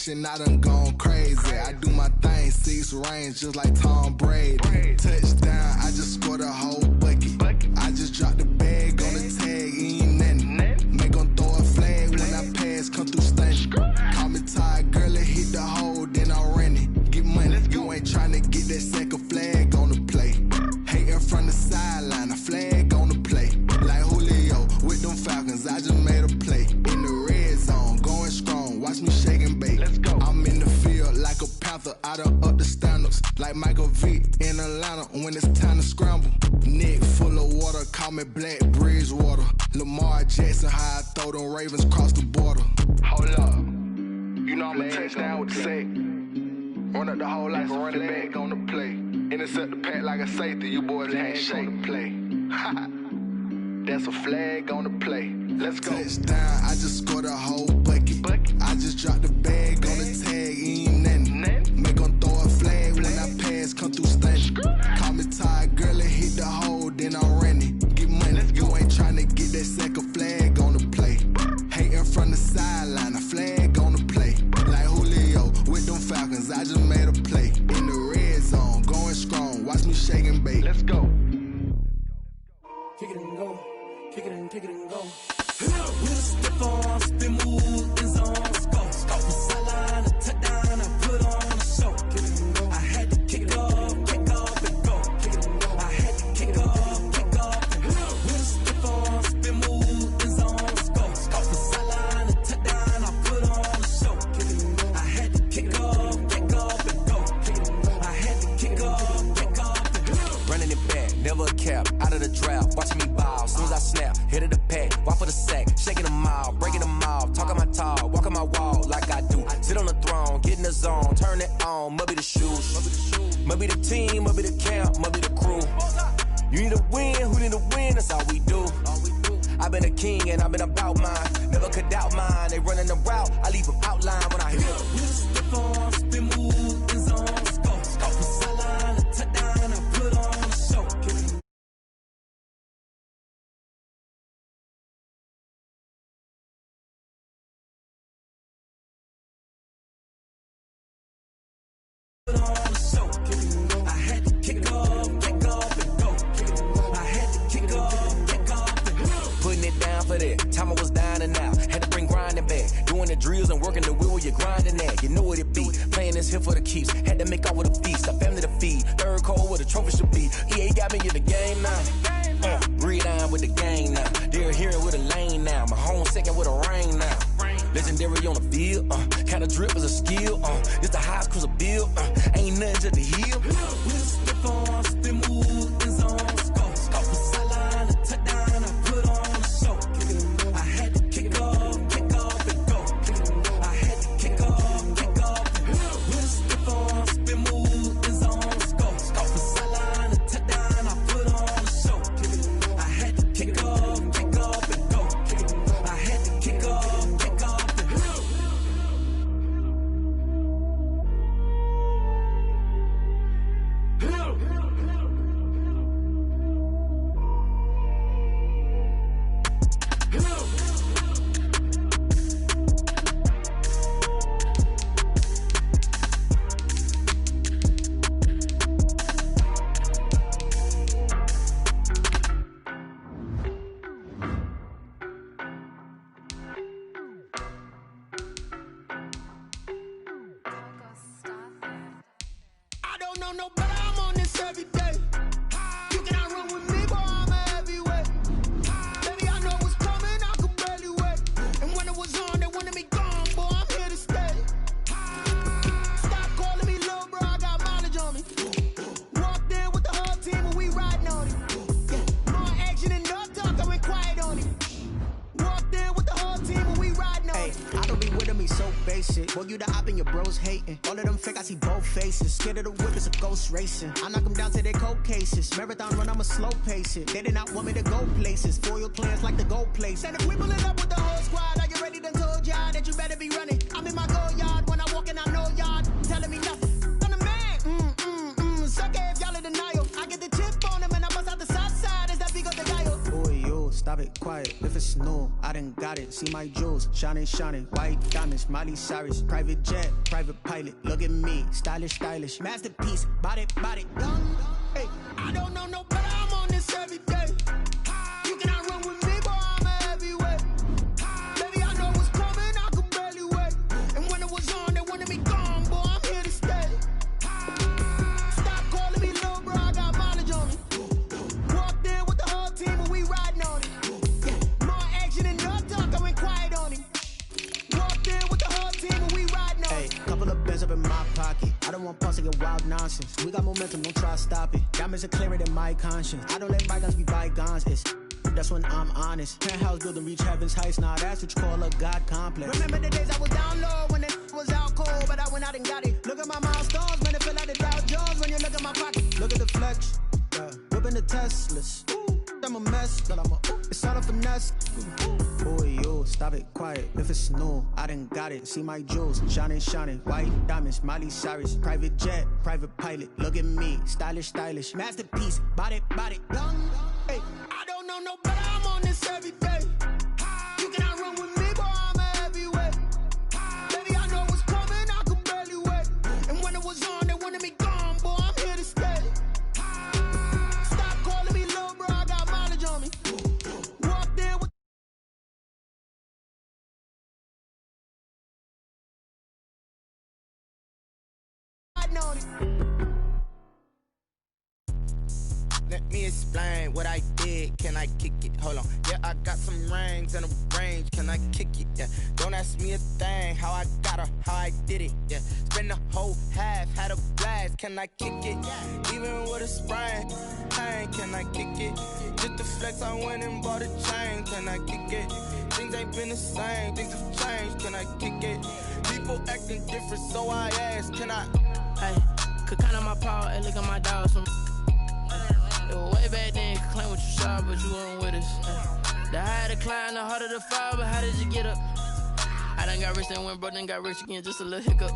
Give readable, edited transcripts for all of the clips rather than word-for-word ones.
attention, I done gone crazy. I do my thing, 6 range, just like Tom Brady. Touchdown, I just scored a whole bucket. I just dropped the bag on the tag, ain't nothing. Make 'em throw a flag when I pass, come through stunning. Call me tired, girl, it hit the hole, then I ran it. Get money, you ain't tryna get that second flag on the play. Hating from the sideline, a flag on the play. Like Julio with them Falcons, I just made a play. In the red zone, going strong, watch me shake and bake. Let's go. I'm in the field like a panther, I done up the standards. Like Michael Vick in Atlanta when it's time to scramble. Neck full of water, call me Black Bridgewater. Lamar Jackson, how I throw them Ravens cross the border. Hold up, you know I'm a touchdown with the sack. Run up the whole like a running back on the play. Intercept the pack like a safety, you boys can't shake the play. That's a flag on the play. Let's go. Touchdown, I just scored a whole bucket. I just dropped the bag on the tag, ain't nothing. Make 'em throw a flag when I pass, come through stunning. Call me tired, girl, it hit the hole, then I ran it. Get money, you ain't tryna get that second flag on the play. Hating from the sideline, a flag on the play. Like Julio with them Falcons, I just made a play. In the red zone, going strong, watch me shake and bake. Let's go. Kick it and go, kick it and go. With a stiff arm, spin move, in zone, scope. Scope the sideline, a touchdown, I put on a show. Kick it and go. I had to kick it off and go. Kick it and go. I had to kick off and go. With a stiff arm, spin move, in zone, scope. Scope the sideline, a touchdown, I put on a show. Kick it and go. I had to kick off and go. Kick it and go. I had to kick off and go. Running it back, never a cap, out of the draft, watching me ball. Soon as I snap, hit of the pack, walk for the sack, shaking them out, breaking them off, talking my talk, walking my wall like I do. Sit on the throne, get in the zone, turn it on, must be the shoes, must be the team, must be the camp, must be the crew. You need to win, who need to win, that's all we do. I've been a king and I've been about mine, never could doubt mine. They running the route, I leave them outline when I hit them. With a stiff arm, spin move, in zone, scope. Scope the sideline, a touchdown, I put on a show. Put on a show. I had to kick off and go. I had to kick off and go. Putting it down for that, time I was dying and out. Had to bring grinding back, doing the drills and working the wheel where you're grinding at. You know what it be, playing this here for the keeps. Had to make off with a feast, a family to feed. Third cold where the trophy should be. EA got me in the game now. Breathe on with the gang now. They're hearing with a lane now. My home second with a rain now. Legendary on the field, kinda drip as a skill. It's the highest cruiser bill, ain't nothing to the hill. With a stiff arm, spin move, in zone, scope. Scope the sideline, a touchdown, I put on a show. I had to kick off and go. I had to kick off and go. With a stiff arm, spin move, in zone, scope. Scope the sideline, a touchdown, I put on a show. I had to kick off and go. I had to kick off and go. I don't know no better, I'm on this every day. You cannot run with me, boy, I'm a heavyweight. Baby, I know what's coming, I could barely wait. And when it was on, they wanted me gone, boy, I'm here to stay. Stop calling me little bro, I got mileage on me. Walked in with the whole team and we riding on it. More action and no talk, I went quiet on it. Walked in with the whole team and we riding on it. I don't be with them, he's so basic. Boy, you the op and your bros hating. All of them fake, I see both faces. Scared of the whip, it's a ghost racing. I knock them down to their cold cases. Marathon run, I'ma slow pace it. They did not want me to go places. Foil plans like the gold place. And if we pulling up with the whole squad, are you ready to told y'all that you better be running? I'm in my go yard, when I walk in, I know y'all telling me nothing. I'm the man, suck it if y'all in denial. I get the chip on him and I bust out the south side, is that big of the dial? Boy, yo, stop it, quiet. If it's it's new, I done got it. See my jewels, shining, shining. White diamonds, Miley Cyrus. Private jet, private pilot. Look at me, stylish, stylish. Masterpiece, body, body. Hey, I don't know no better, I'm on this every day. You cannot run with me, boy, I'm a heavyweight. Baby, I know what's coming, I could barely wait. And when it was on, they wanted me gone, boy, I'm here to stay. Stop calling me little bro, I got mileage on me. Walked in with the whole team and we riding on it. Yeah, more action and no talk, I went quiet on him. Walked in with the whole team and we riding on it. Couple of bands up in my pocket. I don't want pause to get wild nonsense. We got momentum, don't try to stop it. Diamonds are clearer than my conscience. I don't let bygones be bygones. That's when I'm honest. Penthouse building, reach heaven's heights. Now that's what you call a God complex. Remember the days I was down low when it was out cold, but I went out and got it. Look at my milestones, man, it feel like the Dow Jones when you look at my pocket. Look at the flex, whipping the Teslas. I'm a mess, but it's all a finesse. Boy, yo, stop it, quiet. If it's new, I done got it. See my jewels, shining, shining. White diamonds, Miley Cyrus. Private jet, private pilot. Look at me, stylish, stylish. Masterpiece, body, body. Hey, I don't know no better, I'm on this every day. You cannot run with me, boy, I'm a heavyweight. Baby, I know what's coming, I could barely wait. And when it was on, they wanted me gone, boy, I'm here to stay. Stop calling me little bro, I got mileage on me. Walked in with on it. Let me explain what I did. Can I kick it? Hold on. Yeah, I got some rings and a range. Can I kick it? Yeah. Don't ask me a thing. How I got her, how I did it. Yeah. Spend the whole half, had a blast. Can I kick it? Even with a sprain, pain. Can I kick it? Just the flex, I went and bought a chain. Can I kick it? Things ain't been the same. Things have changed. Can I kick it? People acting different, so I ask. Can I? Hey, could count on my power and look at my dogs from. It was way back then, could claim what you saw, but you weren't with us. The higher the climb, the harder the fall, but how did you get up? I done got rich and went broke, then got rich again, just a little hiccup.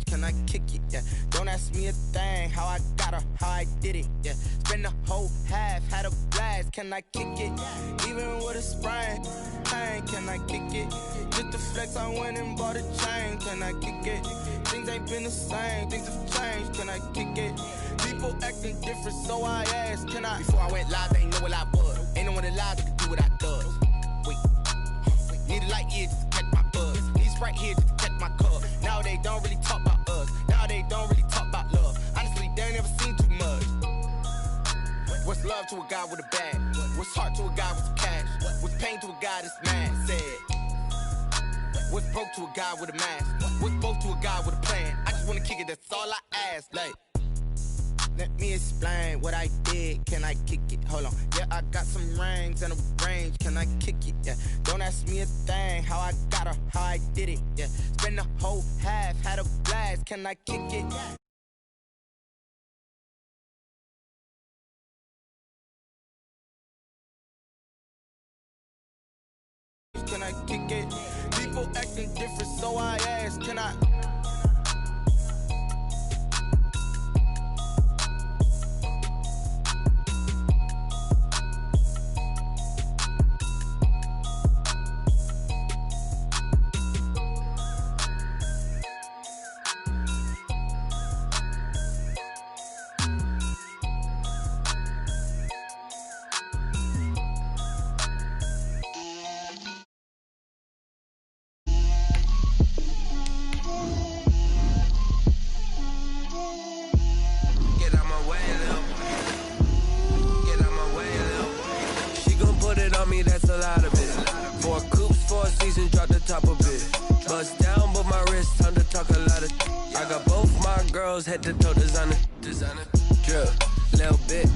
Can I kick it? Yeah. Don't ask me a thing. How I got her, how I did it. Yeah. Spend the whole half, had a blast. Can I kick it? Even with a sprain, pain. Can I kick it? Just the flex, I went and bought a chain. Can I kick it? Things ain't been the same. Things have changed. Can I kick it? People acting different, so I asked. Can I? Before I went live, they ain't know what I was. Ain't no one alive that could do what I does. Wait. Need a light here just to catch my buzz. Need Sprite here just to catch my cup. Now they don't really talk about us. Now they don't really talk about love. Honestly, they ain't never seen too much. What's love to a guy with a bag? What's heart to a guy with some cash? What's pain to a guy that's mad? Said. What's broke to a guy with a mask? What's broke to a guy with a plan? I just wanna kick it, that's all I ask. Like, let me explain what I did. Can I kick it? Hold on. Yeah, I got some rings and a range. Can I kick it? Yeah. Don't ask me a thing. How I got her, how I did it. Yeah. Spend the whole half, had a blast. Can I kick it? Can I kick it? People acting different, so I ask. Can I? That's a lot of it. 4 coops, 4 seasons, drop the top of it. Bust down, but my wrist, time to talk a lot of. I got both my girls head to toe designer. Drip, little bit.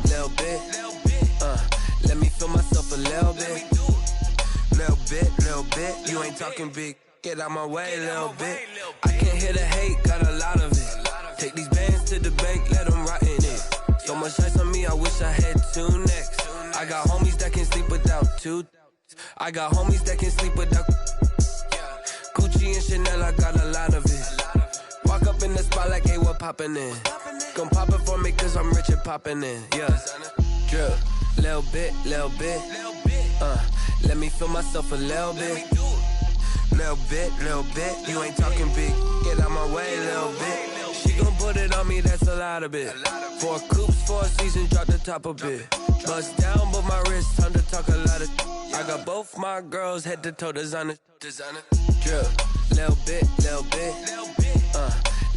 Let me feel myself a little bit. Little bit. You ain't talking big. Get out my way, little bit. I can't hear the hate, got a lot of it. Take these bands to the bank, let them rot in it. So much ice on me, I wish I had 2 necks. I got homies that can sleep without 2. I got homies that can sleep without Gucci and Chanel, I got a lot of it. Walk up in the spot like, hey, what poppin' in? Gon' pop it for me cause I'm rich and poppin' in. Yeah, drip, little bit. Let me feel myself a little bit. Little bit. You ain't talking big. Get out my way, little bit. She gon' put it on me, that's a lot of it. 4 coops, 4 seasons, drop the top a bit. Bust down, but my wrist, time to talk a lot of. I got both my girls head to toe designer. Drip, little bit.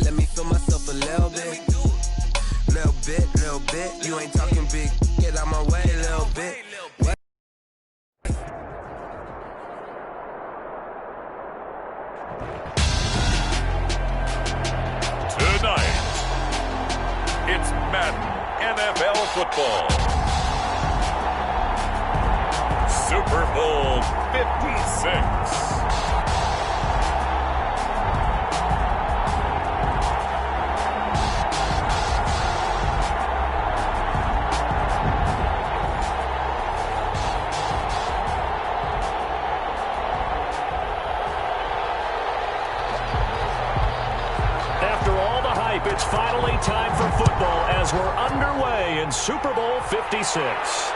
Let me feel myself a little bit. Little bit. You ain't talking big. Get out my way, little bit. Tonight, it's Madden NFL football. Super Bowl 56. It's finally time for football as we're underway in Super Bowl 56.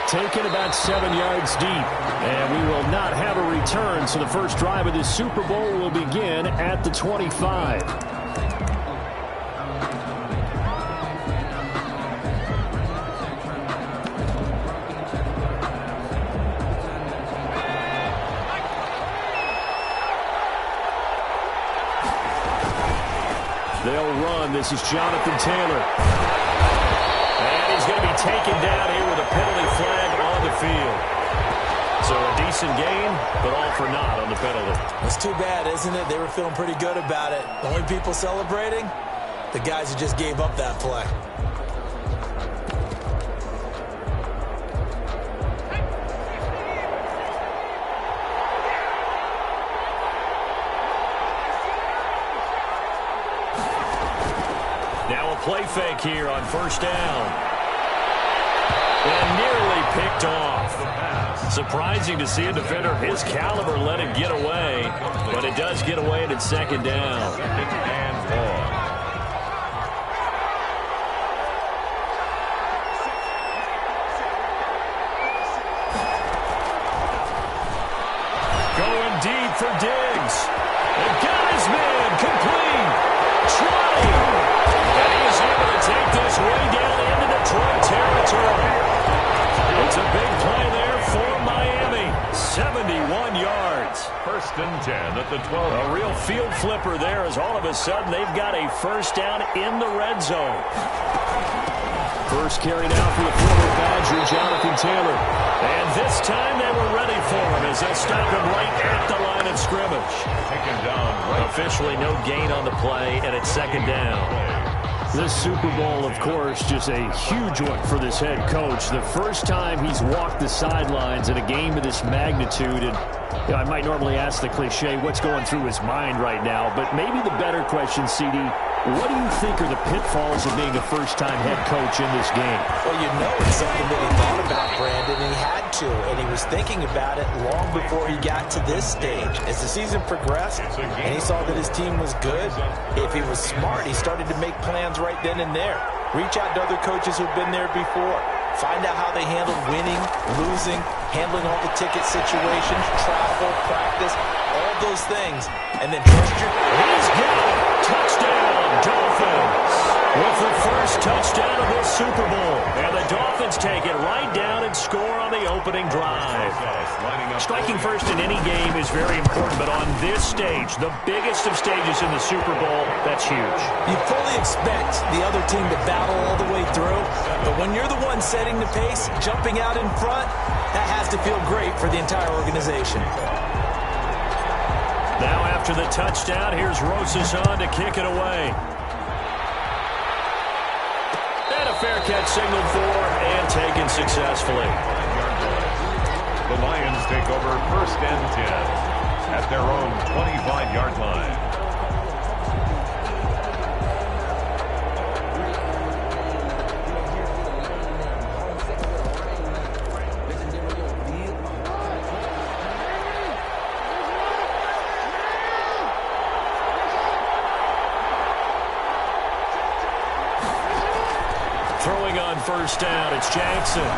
Taken about 7 yards deep, and we will not have a return, so the first drive of this Super Bowl will begin at the 25. They'll run. This is Jonathan Taylor. And he's going to be taken down here with a penalty flag on the field. So a decent gain, but all for naught on the penalty. That's too bad, isn't it? They were feeling pretty good about it. The only people celebrating, the guys who just gave up that play. Play fake here on first down. And nearly picked off. Surprising to see a defender of his caliber let it get away, but it does get away and it's second down. And 4. Going deep for Diggs. And got his man complete. Trying. And he's able to take this way down into Detroit territory. It's a big play there for Miami. 71 yards. First and 10 at the 12. A real field flipper there as all of a sudden they've got a first down in the red zone. First carry now for the former Badger, Jonathan Taylor. And this time they were ready for him as they stopped him right at the line of scrimmage. Taken down right. Officially no gain on the play, and it's second down. This Super Bowl, of course, just a huge one for this head coach. The first time he's walked the sidelines in a game of this magnitude. And you know, I might normally ask the cliche, what's going through his mind right now? But maybe the better question, CD, what do you think are the pitfalls of being a first-time head coach in this game? Well, you know it's something that he thought about, Brandon, and he had to. And he was thinking about it long before he got to this stage. As the season progressed and he saw that his team was good, if he was smart, he started to make plans right then and there. Reach out to other coaches who've been there before. Find out how they handled winning, losing, handling all the ticket situations, travel, practice, all those things. And then trust your... He's got it! Touchdown, Dolphins! With the first touchdown of this Super Bowl. And the Dolphins take it right down and score on the opening drive. Striking first in any game is very important, but on this stage, the biggest of stages in the Super Bowl, that's huge. You fully expect the other team to battle all the way through, but when you're the one setting the pace, jumping out in front, that has to feel great for the entire organization. Now after the touchdown, here's Rosas on to kick it away. And a fair catch signaled for and taken successfully. The Lions take over first and 10 at their own 25-yard line. first down. It's Jackson. And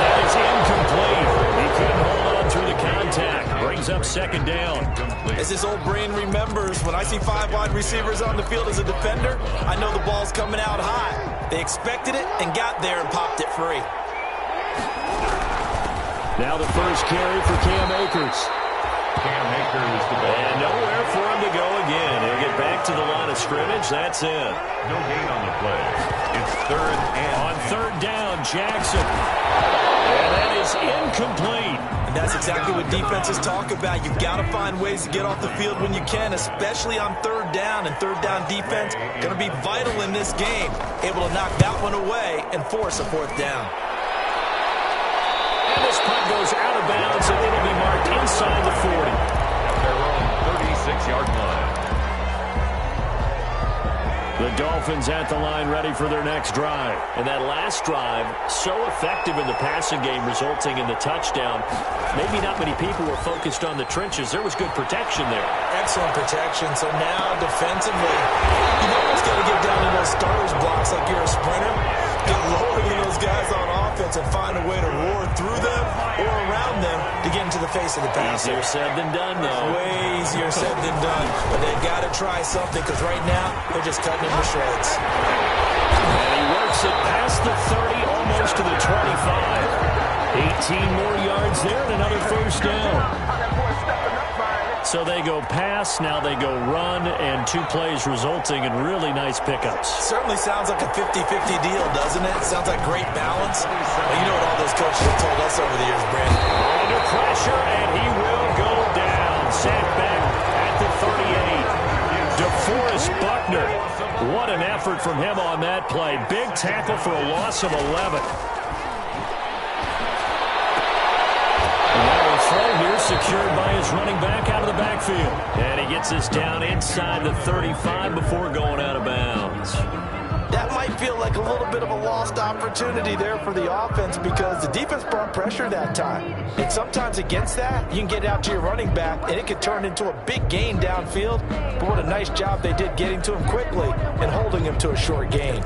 that is incomplete. He couldn't hold on through the contact. Brings up second down. As his old brain remembers, when I see 5 wide receivers on the field as a defender, I know the ball's coming out high. They expected it and got there and popped it free. Now the first carry for Cam Akers. Cam Akers the ball. And nowhere for him to go again. He'll get back to the line of scrimmage. That's it. No gain on the play. It's third and on third down, Jackson. And that is incomplete. And that's exactly what defenses talk about. You've got to find ways to get off the field when you can, especially on third down. And third down defense going to be vital in this game. Able to knock that one away and force a fourth down. And this punt goes out of bounds, and it'll be marked inside the 40. Their own 36-yard line. The Dolphins at the line ready for their next drive. And that last drive, so effective in the passing game, resulting in the touchdown. Maybe not many people were focused on the trenches. There was good protection there. Excellent protection. So now defensively, you've almost got to get down to those starters blocks like you're a sprinter. Get lower than those guys on offense and find a way to roar through them or around them to get into the face of the passer. Easier said than done, though. Way easier said than done. But they've got to try something because right now they're just cutting him to shreds. And he works it past the 30, almost to the 25. 18 more yards there and another first down. So they go pass, now they go run, and 2 plays resulting in really nice pickups. Certainly sounds like a 50-50 deal, doesn't it? Sounds like great balance. Well, you know what all those coaches have told us over the years, Brandon. Under pressure, and he will go down. Sacked back at the 38. DeForest Buckner. What an effort from him on that play. Big tackle for a loss of 11. Throw here secured by his running back out of the backfield. And he gets us down inside the 35 before going out of bounds. That might feel like a little bit of a lost opportunity there for the offense because the defense brought pressure that time. And sometimes against that, you can get out to your running back, and it could turn into a big gain downfield. But what a nice job they did getting to him quickly and holding him to a short gain.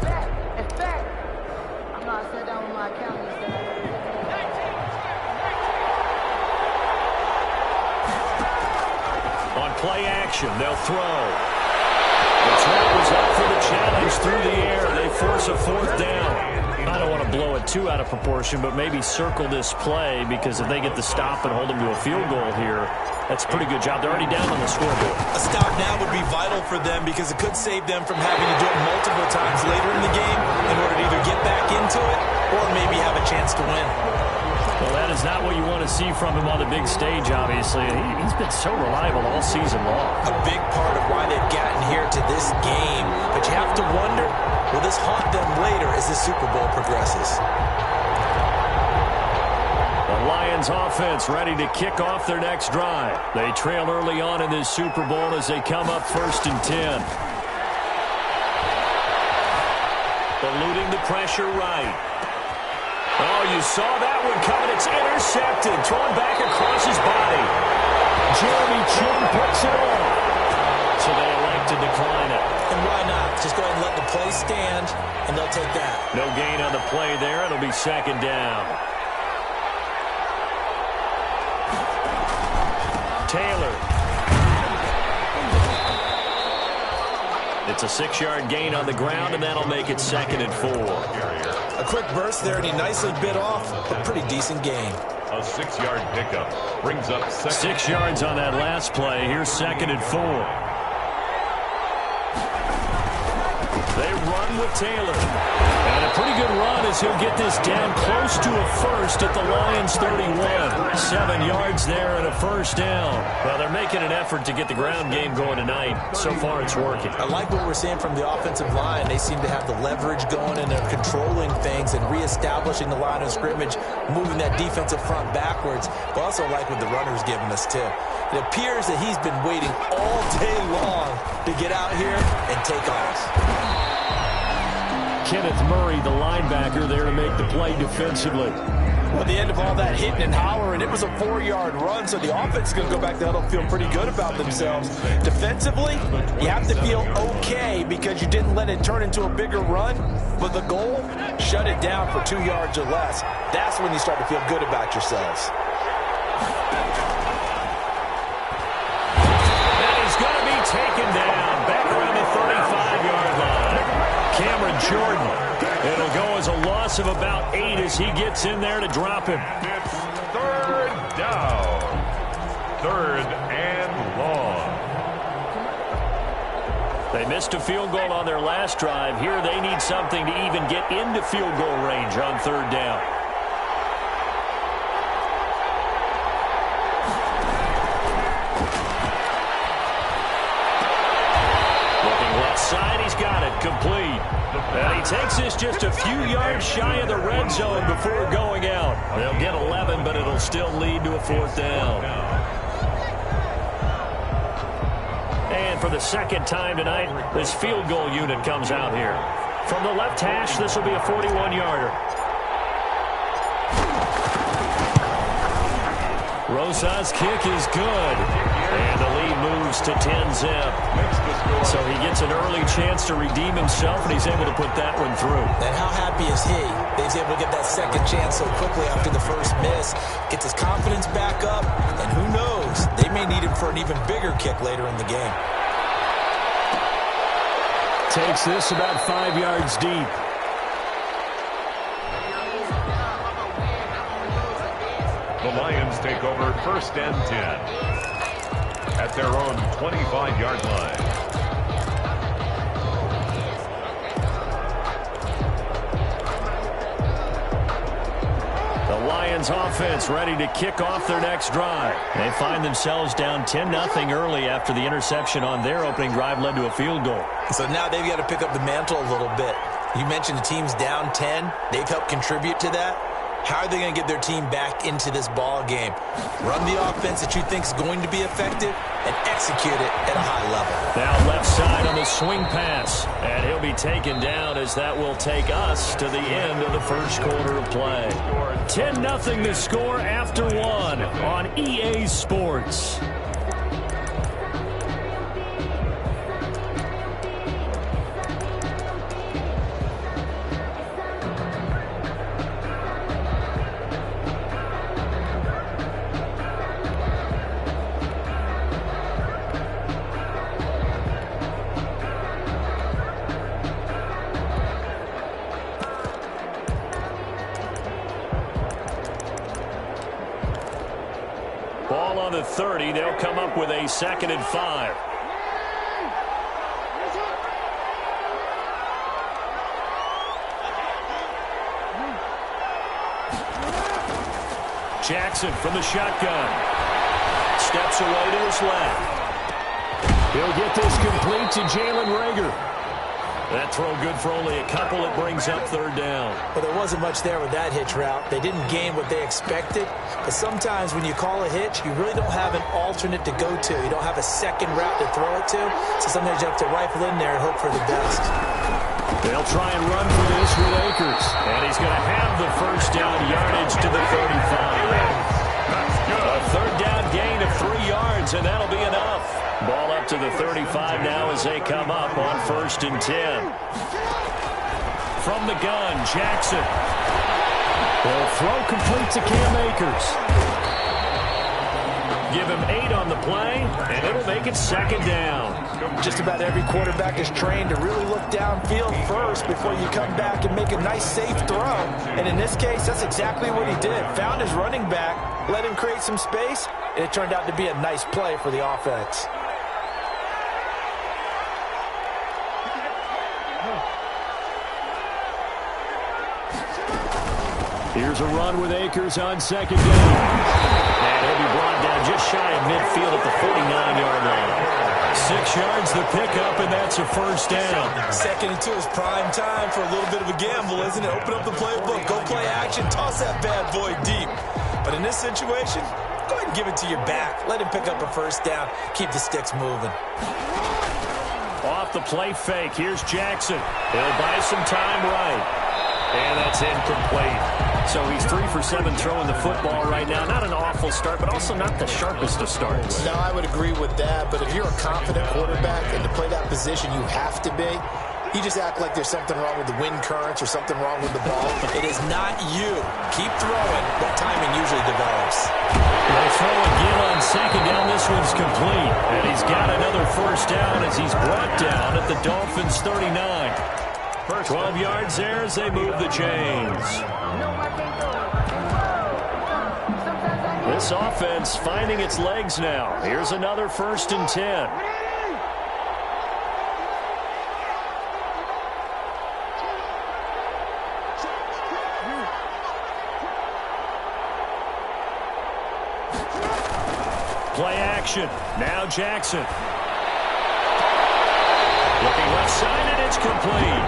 Play action, they'll throw. The throw was up for the challenge through the air. They force a fourth down. I don't want to blow it too out of proportion, but maybe circle this play because if they get the stop and hold them to a field goal here, that's a pretty good job. They're already down on the scoreboard. A stop now would be vital for them because it could save them from having to do it multiple times later in the game in order to either get back into it or maybe have a chance to win. Well, that is not what you want to see from him on the big stage, obviously. He's been so reliable all season long. A big part of why they've gotten here to this game. But you have to wonder, will this haunt them later as the Super Bowl progresses? The Lions offense ready to kick off their next drive. They trail early on in this Super Bowl as they come up 1st and 10. Eluding the pressure right. Oh, you saw that one coming. It's intercepted. Thrown back across his body. Jeremy Chin puts it on. So they elect to decline it. And why not? Just go ahead and let the play stand, and they'll take that. No gain on the play there. It'll be second down. Taylor. It's a 6-yard gain on the ground, and that'll make it 2nd and 4. A quick burst there, and he nicely bit off a pretty decent gain. A 6-yard pickup brings up 6 yards on that last play. Here's 2nd and 4. They run with Taylor. And a pretty good run as he'll get this down close to a first at the Lions 31. 7 yards there and a first down. Well, they're making an effort to get the ground game going tonight. So far, it's working. I like what we're seeing from the offensive line. They seem to have the leverage going, and they're controlling things and reestablishing the line of scrimmage, moving that defensive front backwards. But also like what the runner's giving us, too. It appears that he's been waiting all day long to get out here and take off. Kenneth Murray, the linebacker, there to make the play defensively. Well, the end of all that hitting and hollering, it was a 4-yard run, so the offense is going to go back to the huddle feel pretty good about themselves. Defensively, you have to feel okay because you didn't let it turn into a bigger run, but the goal, shut it down for 2 yards or less. That's when you start to feel good about yourselves. And he's going to be taken down back around the 35-yard line. Cameron Jordan. It'll go as a loss of about 8 as he gets in there to drop him. It's third down. Third and long. They missed a field goal on their last drive. Here they need something to even get into field goal range on third down. Looking left side, he's got it complete. And he takes this just a few yards shy of the red zone before going out. They'll get 11, but it'll still lead to a fourth down. And for the second time tonight, this field goal unit comes out here. From the left hash, this will be a 41-yarder. Rosa's kick is good. And the lead moves to 10-zip. So he gets an early chance to redeem himself, and he's able to put that one through. And how happy is he that he's able to get that second chance so quickly after the first miss? Gets his confidence back up, and who knows, they may need him for an even bigger kick later in the game. Takes this about 5 yards deep. The Lions take over first and 10 at their own 25-yard line. The Lions offense ready to kick off their next drive. They find themselves down 10-0 early after the interception on their opening drive led to a field goal. So now they've got to pick up the mantle a little bit. You mentioned the team's down 10. They've helped contribute to that. How are they going to get their team back into this ball game? Run the offense that you think is going to be effective and execute it at a high level. Now left side on the swing pass. And he'll be taken down as that will take us to the end of the first quarter of play. 10-0 the score after one on EA Sports. Ball on the 30. They'll come up with a 2nd and 5. Jackson from the shotgun. Steps away to his left. He'll get this complete to Jalen Reagor. That throw good for only a couple. It brings up third down. Well, there wasn't much there with that hitch route. They didn't gain what they expected. But sometimes when you call a hitch, you really don't have an alternate to go to. You don't have a second route to throw it to. So sometimes you have to rifle in there and hope for the best. They'll try and run for this with Akers. And he's going to have the first down yardage to the 35. That's good. A third down gain of 3 yards, and that'll be enough. Ball up to the 35 now as they come up on 1st and 10. From the gun, Jackson. They'll throw complete to Cam Akers. Give him 8 on the play, and it'll make it 2nd down. Just about every quarterback is trained to really look downfield first before you come back and make a nice, safe throw. And in this case, that's exactly what he did. Found his running back, let him create some space, and it turned out to be a nice play for the offense. Here's a run with Akers on 2nd down. And he'll be brought down just shy of midfield at the 49-yard line. 6 yards the pickup, and that's a first down. 2nd and 2 is prime time for a little bit of a gamble, isn't it? Open up the playbook, go play action, toss that bad boy deep. But in this situation, go ahead and give it to your back. Let him pick up a first down. Keep the sticks moving. Off the play fake, here's Jackson. He'll buy some time right. And that's incomplete. So he's 3 for 7 throwing the football right now. Not an awful start, but also not the sharpest of starts. No, I would agree with that. But if you're a confident quarterback and to play that position you have to be, you just act like there's something wrong with the wind currents or something wrong with the ball. It is not you. Keep throwing. That timing usually develops. They throw again on second down. This one's complete. And he's got another first down as he's brought down at the Dolphins' 39. 12 yards there as they move the chains. This offense finding its legs now. Here's another 1st and 10. Play action. Now Jackson. Looking left side, and it's complete.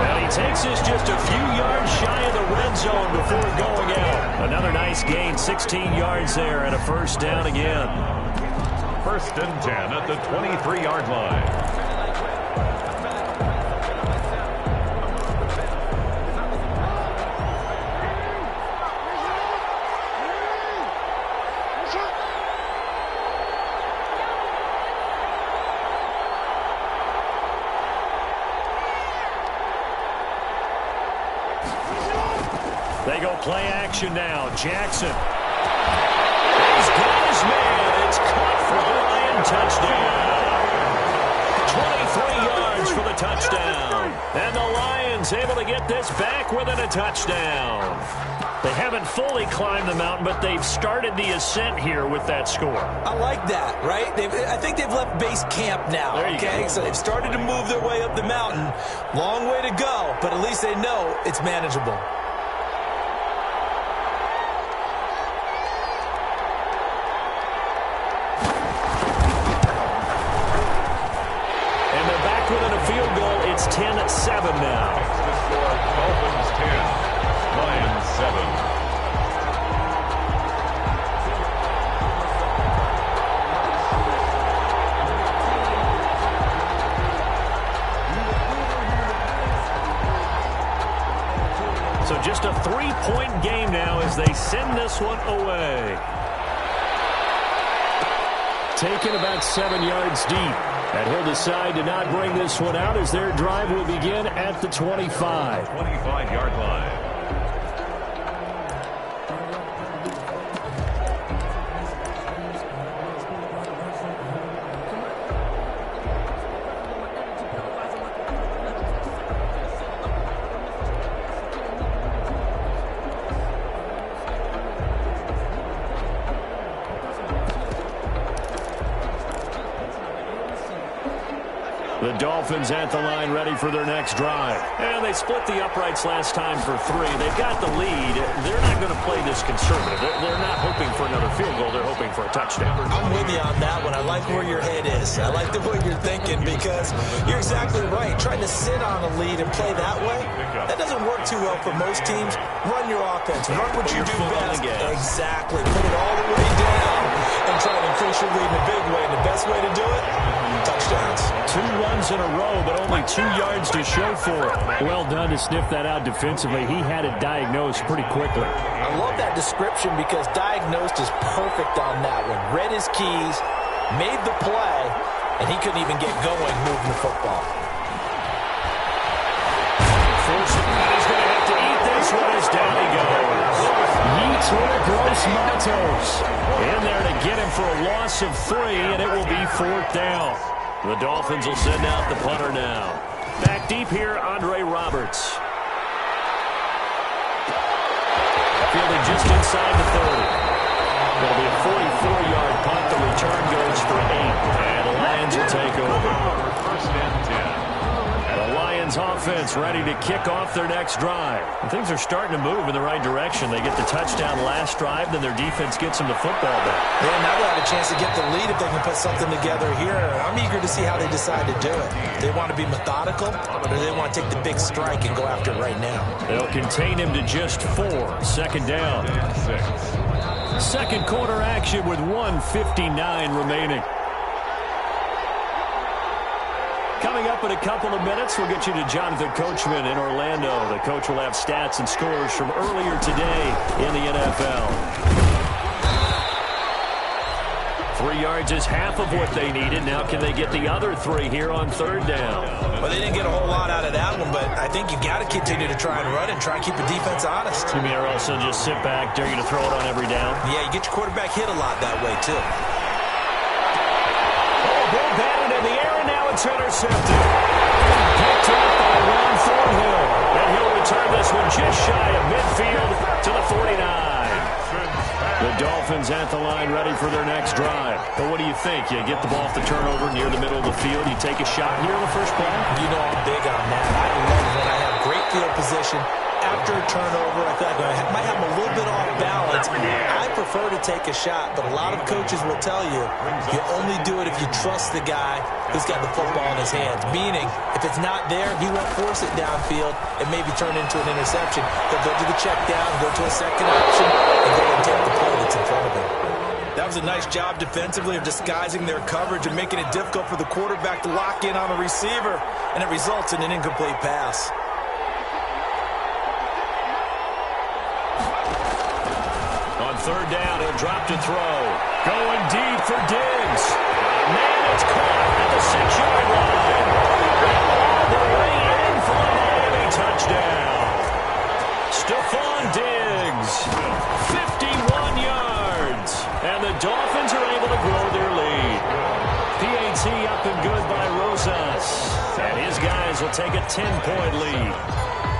And he takes us just a few yards shy of the red zone before going out. Another nice gain, 16 yards there, and a first down again. 1st and 10 at the 23-yard line. They go play action now. Jackson. He's got his man. It's caught for the Lion touchdown. 23 yards for the touchdown. And the Lions able to get this back within a touchdown. They haven't fully climbed the mountain, but they've started the ascent here with that score. I like that, right? I think they've left base camp now, okay? So they've started to move their way up the mountain. Long way to go, but at least they know it's manageable. Within a field goal, it's 10-7 now. The score, Dolphins 10, Lions 7. So just a 3-point game now as they send this one away. Taken about 7 yards deep. And he'll decide to not bring this one out as their drive will begin at the 25. 25-yard line. The Dolphins at the line ready for their next drive. And they split the uprights last time for 3. They've got the lead. They're not going to play this conservative. They're not hoping for another field goal. They're hoping for a touchdown. I'm with you on that one. I like where your head is. I like the way you're thinking because you're exactly right. Trying to sit on a lead and play that way, that doesn't work too well for most teams. Run your offense. Run what you do best. Exactly. Put it all the way down and try to increase your lead in a big way. And the best way to do it, touchdowns. 2 runs in a row, but only 2 yards to show for it. Well done to sniff that out defensively. He had it diagnosed pretty quickly. I love that description because diagnosed is perfect on that one. Read his keys, made the play, and he couldn't even get going moving the football. He's going to have to eat this one as down he goes. Yetur Gross-Matos in there to get him for a loss of 3, and it will be 4th down. The Dolphins will send out the punter now. Back deep here, Andre Roberts. Fielding just inside the 30. It'll be a 44-yard punt. The return goes for 8. And the Lions will take over. 1st and 10. The Lions offense ready to kick off their next drive. And things are starting to move in the right direction. They get the touchdown last drive, then their defense gets them the football back. Yeah, now they have a chance to get the lead if they can put something together here. I'm eager to see how they decide to do it. They want to be methodical, or do they want to take the big strike and go after it right now? They'll contain him to just 4. 2nd down. 6. Second quarter action with 1:59 remaining. Coming up in a couple of minutes, we'll get you to Jonathan Coachman in Orlando. The coach will have stats and scores from earlier today in the NFL. 3 yards is half of what they needed. Now can they get the other 3 here on third down? Well, they didn't get a whole lot out of that one, but I think you got to continue to try and run and try and keep the defense honest. You mean, or also just sit back, dare you to throw it on every down? Yeah, you get your quarterback hit a lot that way, too. Oh, ball batted in the air, and now it's intercepted. Picked up by Ron Thornhill. And he'll return this one just shy of midfield to the 49. The Dolphins at the line ready for their next drive. But what do you think? You get the ball off the turnover near the middle of the field. You take a shot here in the first play? You know I'm big on that. I love when I have great field position. After a turnover, I feel like I might have a little bit off balance. I prefer to take a shot, but a lot of coaches will tell you only do it if you trust the guy who's got the football in his hands. Meaning, if it's not there, he won't force it downfield and maybe turn into an interception. He'll go to the check down, go to a second option, and go and take the play that's in front of him. That was a nice job defensively of disguising their coverage and making it difficult for the quarterback to lock in on a receiver, and it results in an incomplete pass. On third down, he'll drop to throw. Going deep for Diggs. Man, it's caught at the 6-yard line. All the way in for a Miami touchdown. Stephon Diggs, 51 yards. And the Dolphins are able to grow their lead. PAT up and good by Rosas. And his guys will take a 10-point lead.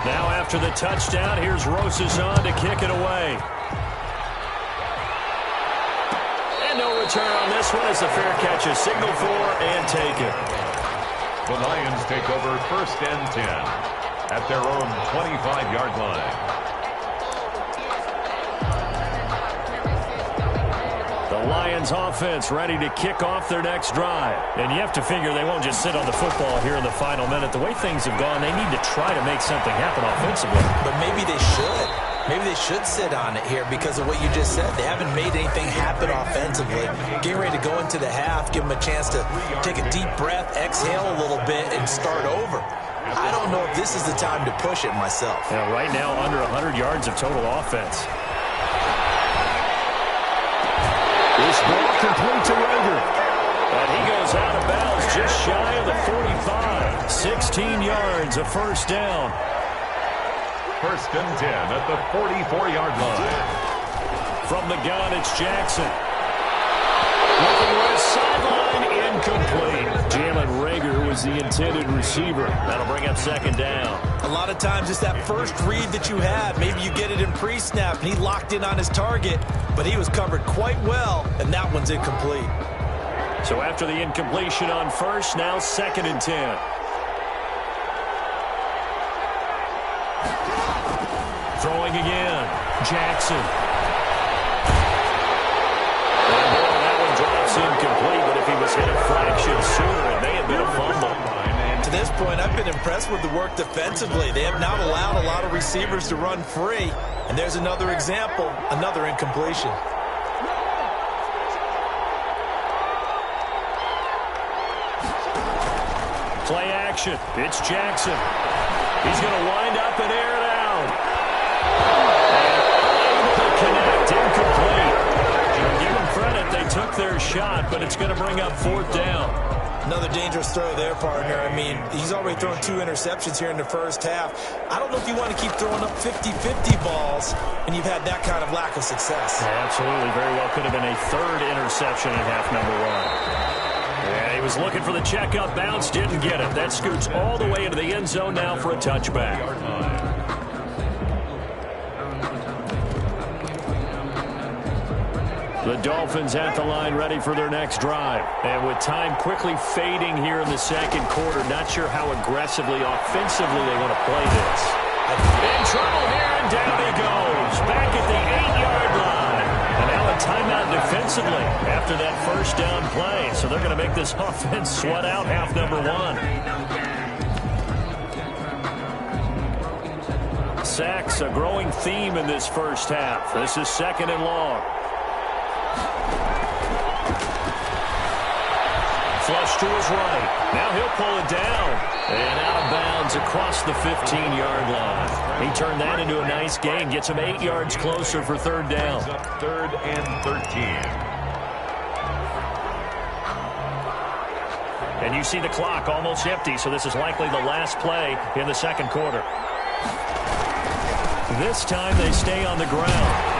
Now after the touchdown, here's Rosas on to kick it away. No return on this one as a fair catch is signaled for and taken. The Lions take over 1st and 10 at their own 25-yard line. The Lions offense ready to kick off their next drive. And you have to figure they won't just sit on the football here in the final minute. The way things have gone, they need to try to make something happen offensively. But maybe they should. Maybe they should sit on it here because of what you just said. They haven't made anything happen offensively. Getting ready to go into the half, give them a chance to take a deep breath, exhale a little bit, and start over. I don't know if this is the time to push it myself. Yeah, right now, under 100 yards of total offense. This ball complete to Rager. And he goes out of bounds just shy of the 45. 16 yards, a first down. 1st and 10 at the 44-yard line. From the gun, it's Jackson. Looking right sideline, incomplete. Jalen Rager was the intended receiver. That'll bring up 2nd down. A lot of times it's that first read that you have. Maybe you get it in pre-snap, and he locked in on his target, but he was covered quite well, and that one's incomplete. So after the incompletion on first, now 2nd and 10. Throwing again, Jackson. And boy, that one drops incomplete, but if he was hit a fraction sooner, it may have been a fumble. To this point, I've been impressed with the work defensively. They have not allowed a lot of receivers to run free, and there's another example, another incompletion. Play action, it's Jackson. He's going to wind up and air it out. Connect, incomplete. Give them credit, they took their shot, but it's going to bring up 4th down. Another dangerous throw there, partner. I mean, he's already thrown 2 interceptions here in the first half. I don't know if you want to keep throwing up 50-50 balls, and you've had that kind of lack of success. Yeah, absolutely. Very well could have been a 3rd interception in half number 1. Yeah, he was looking for the checkup bounce, didn't get it. That scoots all the way into the end zone now for a touchback. The Dolphins at the line ready for their next drive. And with time quickly fading here in the 2nd quarter, not sure how aggressively, offensively they want to play this. In trouble here, and down he goes. Back at the 8-yard line. And now a timeout defensively after that first down play. So they're going to make this offense sweat out half number 1. Sacks, a growing theme in this first half. This is 2nd and long. Flush to his right. Now he'll pull it down. And out of bounds across the 15-yard line. He turned that into a nice gain. Gets him 8 yards closer for third down. Third and 13. And you see the clock almost empty, so this is likely the last play in the second quarter. This time they stay on the ground.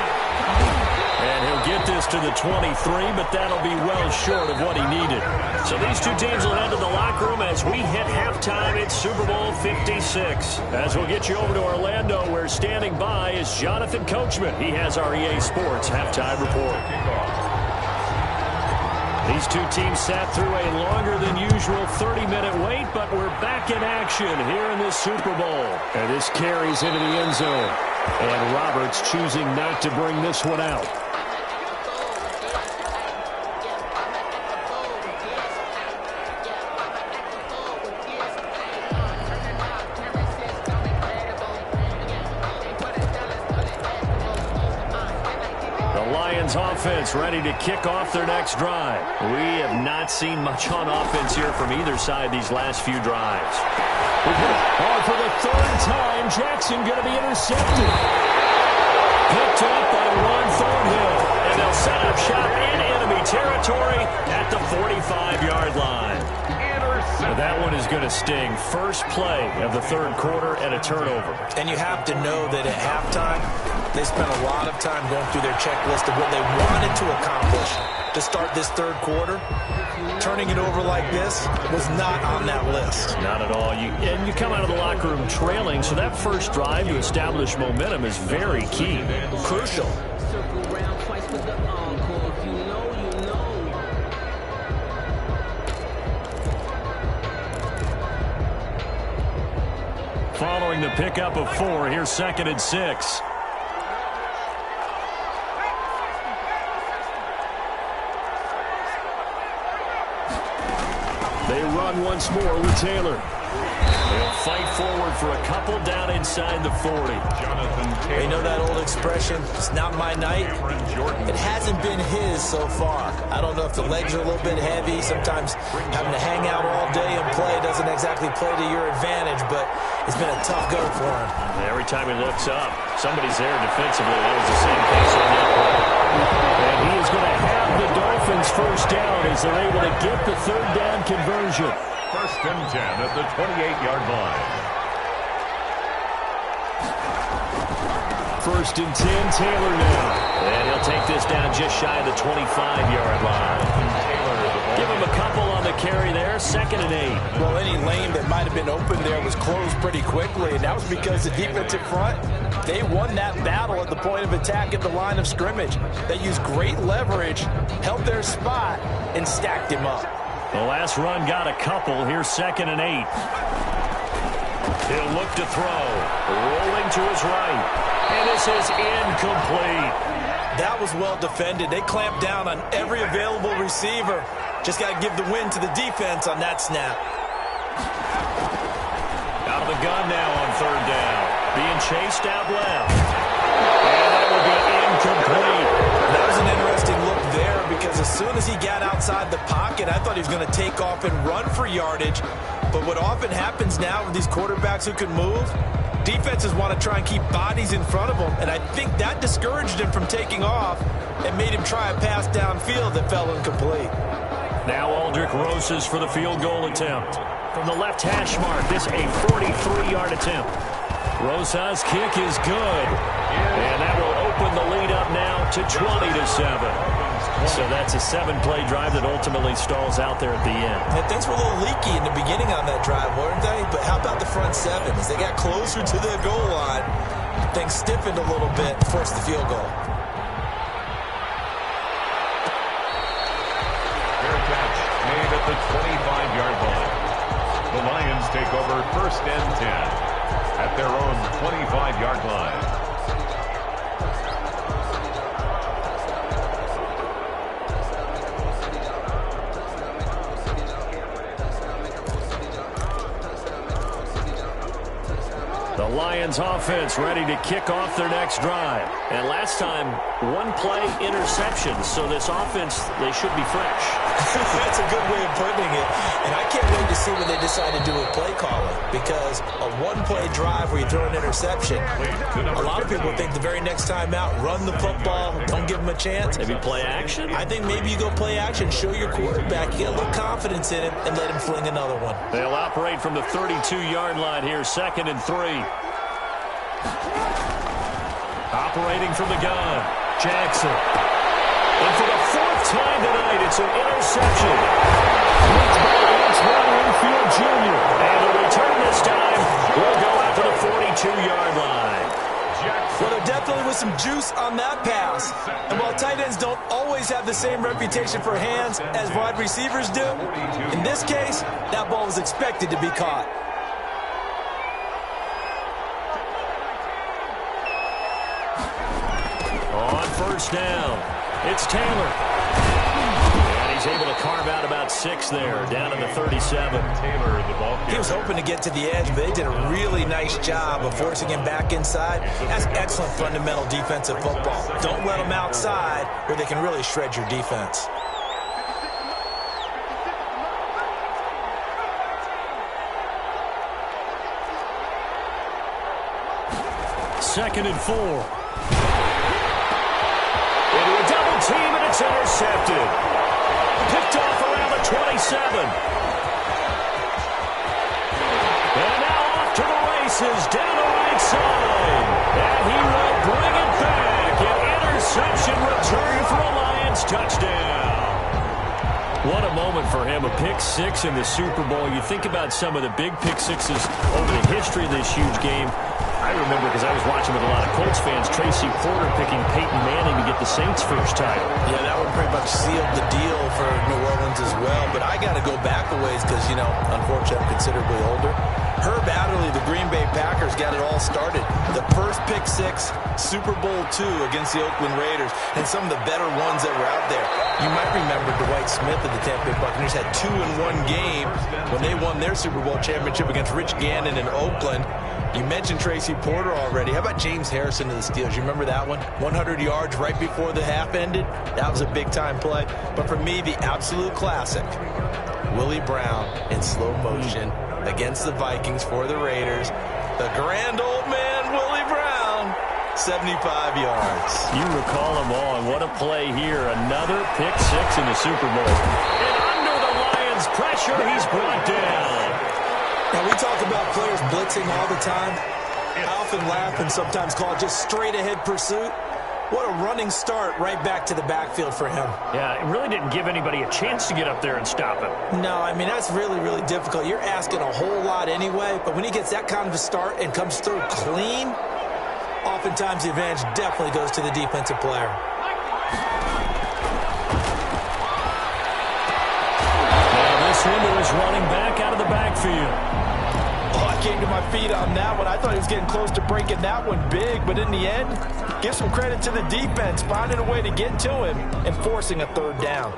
And he'll get this to the 23, but that'll be well short of what he needed. So these two teams will head to the locker room as we hit halftime. It's Super Bowl 56. As we'll get you over to Orlando, where standing by is Jonathan Coachman. He has our EA Sports halftime report. These two teams sat through a longer than usual 30-minute wait, but we're back in action here in this Super Bowl. And this carries into the end zone. And Roberts choosing not to bring this one out. Offense ready to kick off their next drive. We have not seen much on offense here from either side these last few drives. For the third time, Jackson going to be intercepted. Picked up by Ron Thornhill. And they'll set up shop in enemy territory at the 45-yard line. That one is going to sting. First play of the third quarter and a turnover. And you have to know that at halftime, they spent a lot of time going through their checklist of what they wanted to accomplish to start this third quarter. Turning it over like this was not on that list. Not at all. And you come out of the locker room trailing, so that first drive to establish momentum is very key. Crucial. Following the pickup of 4, here's 2nd and 6. They run once more with Taylor. They'll fight forward for a couple down inside the 40. They know that old expression, it's not my night. It hasn't been his so far. I don't know if the legs are a little bit heavy. Sometimes having to hang out all day and play doesn't exactly play to your advantage, but it's been a tough go for him. Every time he looks up, somebody's there defensively. That was the same case on that play. And he is going to have the Dolphins first down as they're able to get the third down conversion. First and 10 at the 28-yard line. First and 10, Taylor now. And he'll take this down just shy of the 25-yard line. Give him a couple on the carry there. 2nd and 8. Well, any lane that might have been open there was closed pretty quickly, and that was because the defensive front, they won that battle at the point of attack at the line of scrimmage. They used great leverage, held their spot, and stacked him up. The last run got a couple. Here's 2nd and 8. He'll look to throw. Rolling to his right. And this is incomplete. That was well defended. They clamped down on every available receiver. Just got to give the win to the defense on that snap. Out of the gun now on third down. Being chased out left. And that will be incomplete. That was an interesting look there because as soon as he got outside the pocket, I thought he was going to take off and run for yardage. But what often happens now with these quarterbacks who can move, defenses want to try and keep bodies in front of them, and I think that discouraged him from taking off and made him try a pass downfield that fell incomplete. Now Aldrich Rosas for the field goal attempt. From the left hash mark, this a 43-yard attempt. Rosas' kick is good, and that will open the lead up now to 20-7. So that's a 7-play drive that ultimately stalls out there at the end. And things were a little leaky in the beginning on that drive, weren't they? But how about the front 7? As they got closer to the goal line, things stiffened a little bit, forced the field goal. Fair catch made at the 25-yard line. The Lions take over first and 10 at their own 25-yard line. The Lions offense ready to kick off their next drive. And last time, one play interception, so this offense, they should be fresh. That's a good way of putting it. And I can't wait to see what they decide to do with play calling, because a one-play drive where you throw an interception, a lot of people think the very next time out, run the football, don't give them a chance. Maybe play action? I think maybe you go play action, show your quarterback, get a little confidence in him, and let him fling another one. They'll operate from the 32-yard line here, 2nd and 3. Operating from the gun, Jackson. And for the 4th time tonight, it's an interception. Picked by Antoine Winfield Jr. And the return this time will go out to the 42-yard line. Well, there definitely was some juice on that pass. And while tight ends don't always have the same reputation for hands as wide receivers do, in this case, that ball was expected to be caught. On first down, it's Taylor. And he's able to carve out about 6 there, down to the 37. Taylor, the ball carrier. He was hoping to get to the edge, but they did a really nice job of forcing him back inside. That's excellent fundamental defensive football. Don't let them outside where they can really shred your defense. Second and 4. Into a double team, and it's intercepted. Picked off around the 27. And now off to the races, down the right side. And he will bring it back. An interception return for a Lions touchdown. What a moment for him, a pick 6 in the Super Bowl. You think about some of the big pick 6s over the history of this huge game. I remember, because I was watching with a lot of Colts fans, Tracy Porter picking Peyton Manning to get the Saints' first title. Yeah, that one pretty much sealed the deal for New Orleans as well. But I got to go back a ways because, you know, unfortunately I'm considerably older. Herb Adderley, the Green Bay Packers, got it all started. The first pick 6, Super Bowl II against the Oakland Raiders, and some of the better ones that were out there. You might remember Dwight Smith of the Tampa Bay Buccaneers had 2 in one game when they won their Super Bowl championship against Rich Gannon in Oakland. You mentioned Tracy Porter already. How about James Harrison of the Steelers? You remember that one? 100 yards right before the half ended? That was a big-time play. But for me, the absolute classic, Willie Brown in slow motion against the Vikings for the Raiders. The grand old man, Willie Brown, 75 yards. You recall them all, and what a play here. Another pick 6 in the Super Bowl. And under the Lions' pressure, he's brought down. Now, we talk about players blitzing all the time. I often laugh and sometimes call it just straight-ahead pursuit. What a running start right back to the backfield for him. Yeah, it really didn't give anybody a chance to get up there and stop him. No, I mean, that's really, really difficult. You're asking a whole lot anyway, but when he gets that kind of a start and comes through clean, oftentimes the advantage definitely goes to the defensive player. Now this window is running back out of the backfield. Oh, I came to my feet on that one. I thought he was getting close to breaking that one big, but in the end, give some credit to the defense, finding a way to get to him and forcing a 3rd down.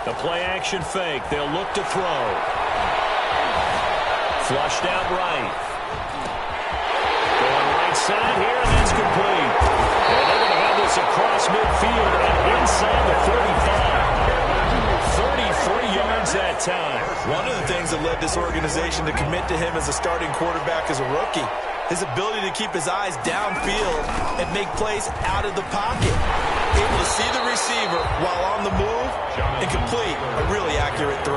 The play-action fake. They'll look to throw. Flushed out right. Going right side here, and that's complete. And they're going to have this across midfield and inside the 35. 33 yards that time. One of the things that led this organization to commit to him as a starting quarterback as a rookie, his ability to keep his eyes downfield and make plays out of the pocket. Able to see the receiver while on the move and complete a really accurate throw.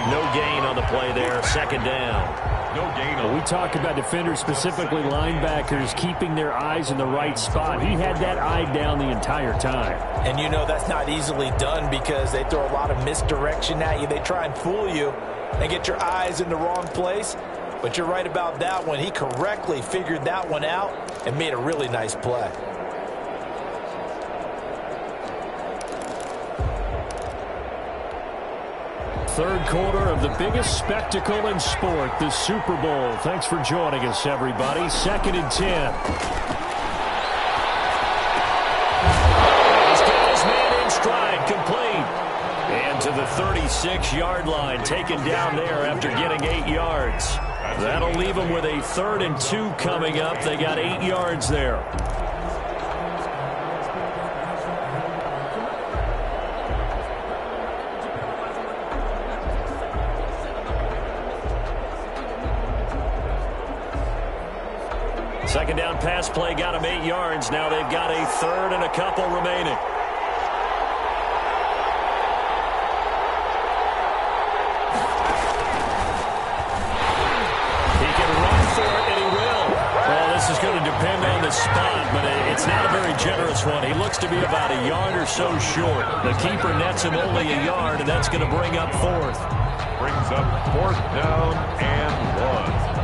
No gain on the play there. 2nd down. No gain. We talk about defenders, specifically linebackers, keeping their eyes in the right spot. He had that eye down the entire time. And you know that's not easily done because they throw a lot of misdirection at you. They try and fool you and get your eyes in the wrong place. But you're right about that one. He correctly figured that one out and made a really nice play. third quarter of the biggest spectacle in sport, the Super Bowl. Thanks for joining us, everybody. 2nd and 10. He's got his man in stride, complete. And to the 36-yard line, taken down there after getting 8 yards. That'll leave them with a 3rd and 2 coming up. They got 8 yards there. Second down pass play got them 8 yards. Now they've got a 3rd and a couple remaining. He can run for it, and he will. Well, this is going to depend on the spot, but it's not a very generous one. He looks to be about a yard or so short. The keeper nets him only a yard, and that's going to bring up 4th. Brings up 4th down and 1.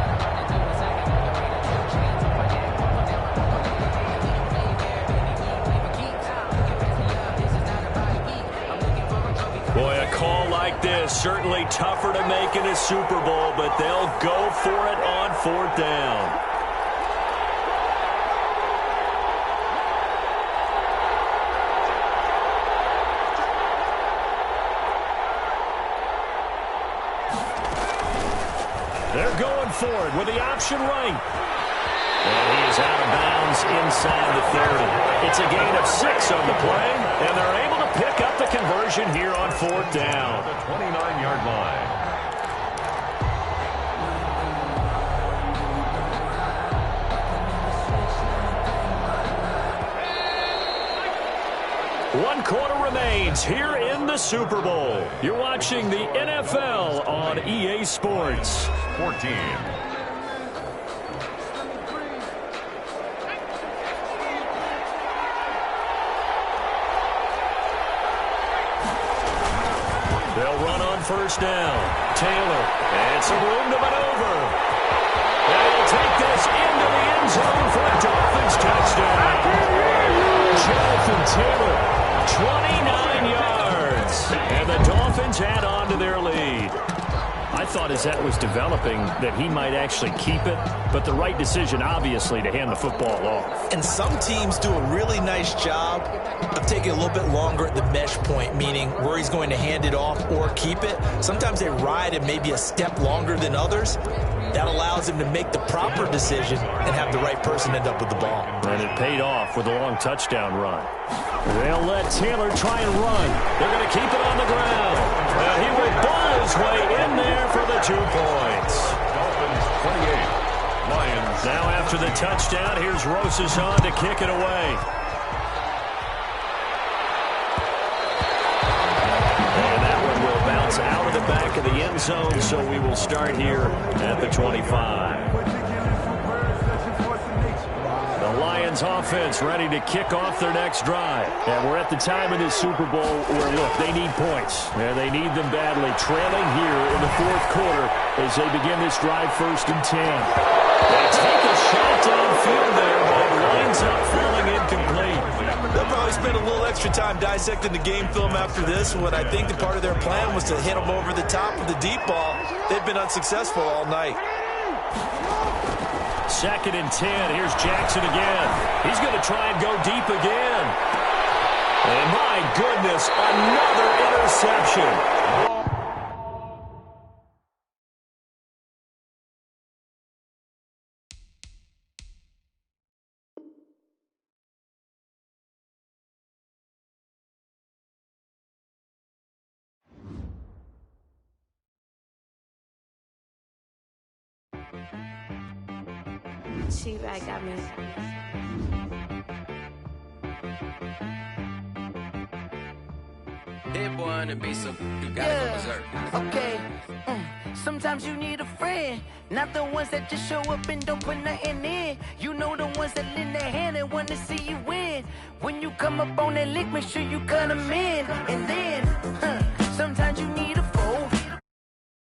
Boy, a call like this, certainly tougher to make in a Super Bowl, but they'll go for it on 4th down. They're going for it with the option right. And he is out of bounds inside the 30. It's a gain of 6 on the play, and they're able to pick up the conversion here on 4th down. The 29-yard line. One quarter remains here in the Super Bowl. You're watching the NFL on EA Sports. 14. They'll run on 1st down. Taylor, and some room to maneuver. And he'll take this into the end zone for a Dolphins touchdown. Jonathan Taylor, 29 yards. And the Dolphins add on to their lead. I thought as that was developing that he might actually keep it, but the right decision, obviously, to hand the football off. And some teams do a really nice job of taking a little bit longer at the mesh point, meaning where he's going to hand it off or keep it. Sometimes they ride it maybe a step longer than others. That allows him to make the proper decision and have the right person end up with the ball. And it paid off with a long touchdown run. They'll let Taylor try and run. They're going to keep it on the ground. He will ball his way in there for the 2 points. Dolphins 28. Lions. Now after the touchdown, here's Rosas on to kick it away. And that one will bounce out of the back of the end zone, so we will start here at the 25. The Lions offense ready to kick off their next drive. And we're at the time in this Super Bowl where, look, they need points. And they need them badly. Trailing here in the 4th quarter as they begin this drive 1st and 10. They take a shot downfield there, but it winds up falling incomplete. They'll probably spend a little extra time dissecting the game film after this one. I think the part of their plan was to hit them over the top of the deep ball. They've been unsuccessful all night. 2nd and 10. Here's Jackson again. He's going to try and go deep again. And my goodness, another interception. T-Rag got me. Hit boy on the beat, so you gotta go berserk. Okay. Sometimes you need a friend, not the ones that just show up and don't put nothing in. You know the ones that lend their hand and want to see you win. When you come up on that lick, make sure you cut them in. And then, sometimes you need a friend.